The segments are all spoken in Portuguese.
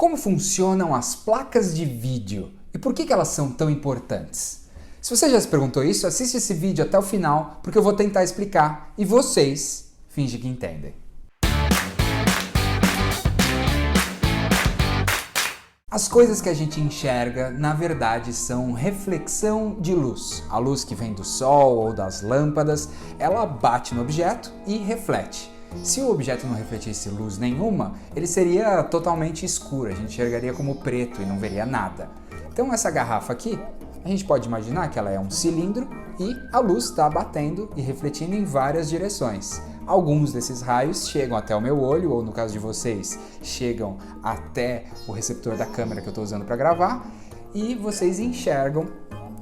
Como funcionam as placas de vídeo e por que elas são tão importantes? Se você já se perguntou isso, assiste esse vídeo até o final, porque eu vou tentar explicar e vocês fingem que entendem. As coisas que a gente enxerga, na verdade, são reflexão de luz. A luz que vem do sol ou das lâmpadas, ela bate no objeto e reflete. Se o objeto não refletisse luz nenhuma, ele seria totalmente escuro, a gente enxergaria como preto e não veria nada. Então essa garrafa aqui, a gente pode imaginar que ela é um cilindro e a luz está batendo e refletindo em várias direções. Alguns desses raios chegam até o meu olho, ou no caso de vocês, chegam até o receptor da câmera que eu estou usando para gravar, e vocês enxergam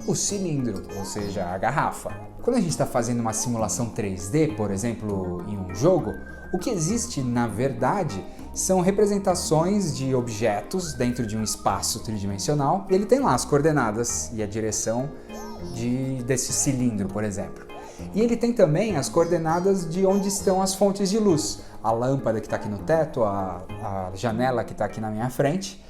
o cilindro, ou seja, a garrafa. Quando a gente está fazendo uma simulação 3D, por exemplo, em um jogo, o que existe, na verdade, são representações de objetos dentro de um espaço tridimensional, e ele tem lá as coordenadas e a direção desse cilindro, por exemplo. E ele tem também as coordenadas de onde estão as fontes de luz, a lâmpada que está aqui no teto, a janela que está aqui na minha frente,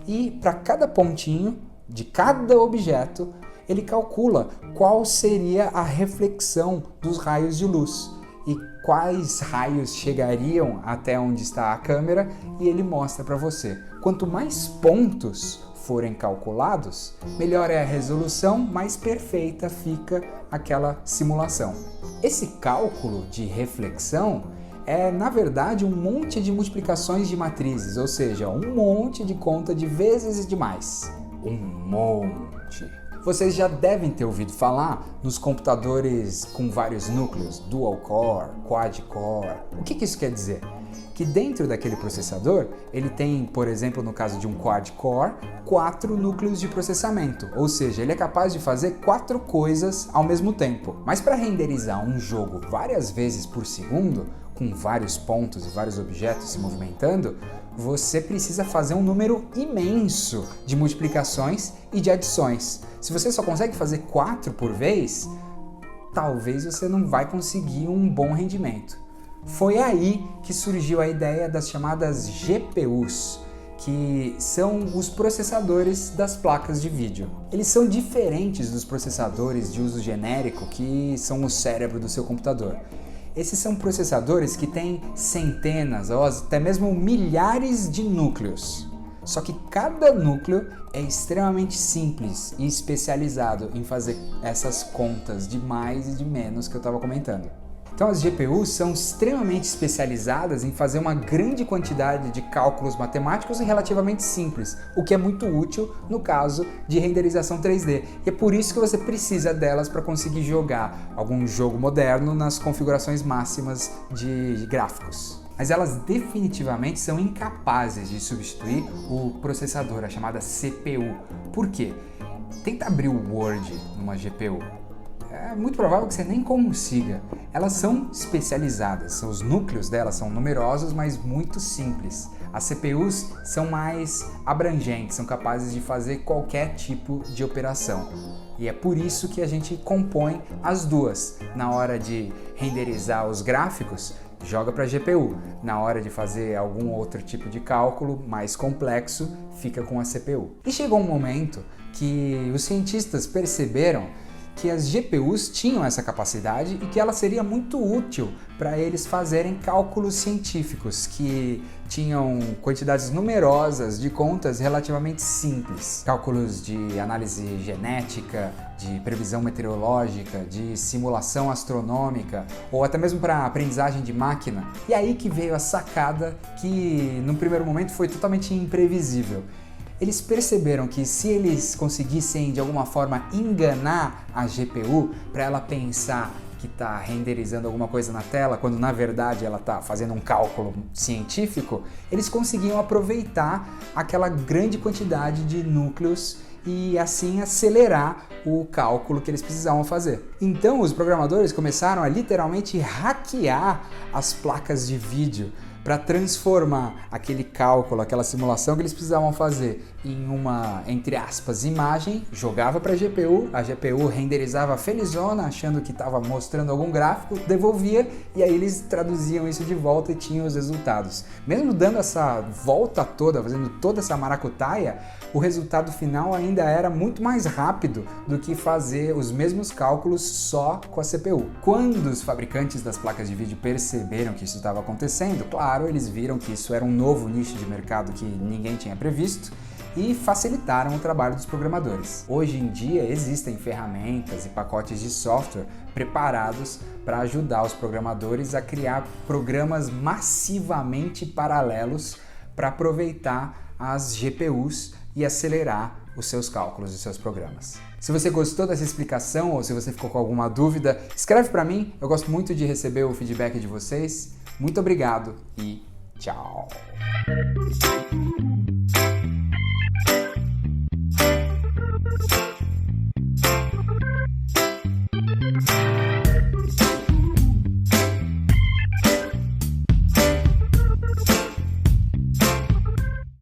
e para cada pontinho de cada objeto, ele calcula qual seria a reflexão dos raios de luz e quais raios chegariam até onde está a câmera, e ele mostra para você. Quanto mais pontos forem calculados, melhor é a resolução, mais perfeita fica aquela simulação. Esse cálculo de reflexão é, na verdade, um monte de multiplicações de matrizes, ou seja, um monte de conta de vezes e de mais. Um monte. Vocês já devem ter ouvido falar nos computadores com vários núcleos, dual core, quad core. O que isso quer dizer? Que dentro daquele processador, ele tem, por exemplo, no caso de um quad core, 4 núcleos de processamento, ou seja, ele é capaz de fazer 4 coisas ao mesmo tempo. Mas para renderizar um jogo várias vezes por segundo, com vários pontos e vários objetos se movimentando, você precisa fazer um número imenso de multiplicações e de adições. Se você só consegue fazer 4 por vez, talvez você não vai conseguir um bom rendimento. Foi aí que surgiu a ideia das chamadas GPUs, que são os processadores das placas de vídeo. Eles são diferentes dos processadores de uso genérico, que são o cérebro do seu computador. Esses são processadores que têm centenas ou até mesmo milhares de núcleos. Só que cada núcleo é extremamente simples e especializado em fazer essas contas de mais e de menos que eu estava comentando. Então as GPUs são extremamente especializadas em fazer uma grande quantidade de cálculos matemáticos e relativamente simples, o que é muito útil no caso de renderização 3D. E é por isso que você precisa delas para conseguir jogar algum jogo moderno nas configurações máximas de gráficos. Mas elas definitivamente são incapazes de substituir o processador, a chamada CPU. Por quê? Tenta abrir o Word numa GPU. É muito provável que você nem consiga. Elas são especializadas, os núcleos delas são numerosos, mas muito simples. As CPUs são mais abrangentes, são capazes de fazer qualquer tipo de operação. E é por isso que a gente compõe as duas. Na hora de renderizar os gráficos, joga para a GPU. Na hora de fazer algum outro tipo de cálculo mais complexo, fica com a CPU. E chegou um momento que os cientistas perceberam que as GPUs tinham essa capacidade e que ela seria muito útil para eles fazerem cálculos científicos que tinham quantidades numerosas de contas relativamente simples. Cálculos de análise genética, de previsão meteorológica, de simulação astronômica ou até mesmo para aprendizagem de máquina. E aí que veio a sacada que no primeiro momento foi totalmente imprevisível. Eles perceberam que se eles conseguissem de alguma forma enganar a GPU para ela pensar que está renderizando alguma coisa na tela, quando na verdade ela está fazendo um cálculo científico, eles conseguiam aproveitar aquela grande quantidade de núcleos e assim acelerar o cálculo que eles precisavam fazer. Então os programadores começaram a literalmente hackear as placas de vídeo para transformar aquele cálculo, aquela simulação que eles precisavam fazer em uma, entre aspas, imagem, jogava para a GPU renderizava felizona, achando que estava mostrando algum gráfico, devolvia e aí eles traduziam isso de volta e tinham os resultados. Mesmo dando essa volta toda, fazendo toda essa maracutaia, o resultado final ainda era muito mais rápido do que fazer os mesmos cálculos só com a CPU. Quando os fabricantes das placas de vídeo perceberam que isso estava acontecendo, claro, eles viram que isso era um novo nicho de mercado que ninguém tinha previsto e facilitaram o trabalho dos programadores. Hoje em dia existem ferramentas e pacotes de software preparados para ajudar os programadores a criar programas massivamente paralelos para aproveitar as GPUs e acelerar os seus cálculos e seus programas. Se você gostou dessa explicação ou se você ficou com alguma dúvida, escreve para mim, eu gosto muito de receber o feedback de vocês. Muito obrigado e tchau!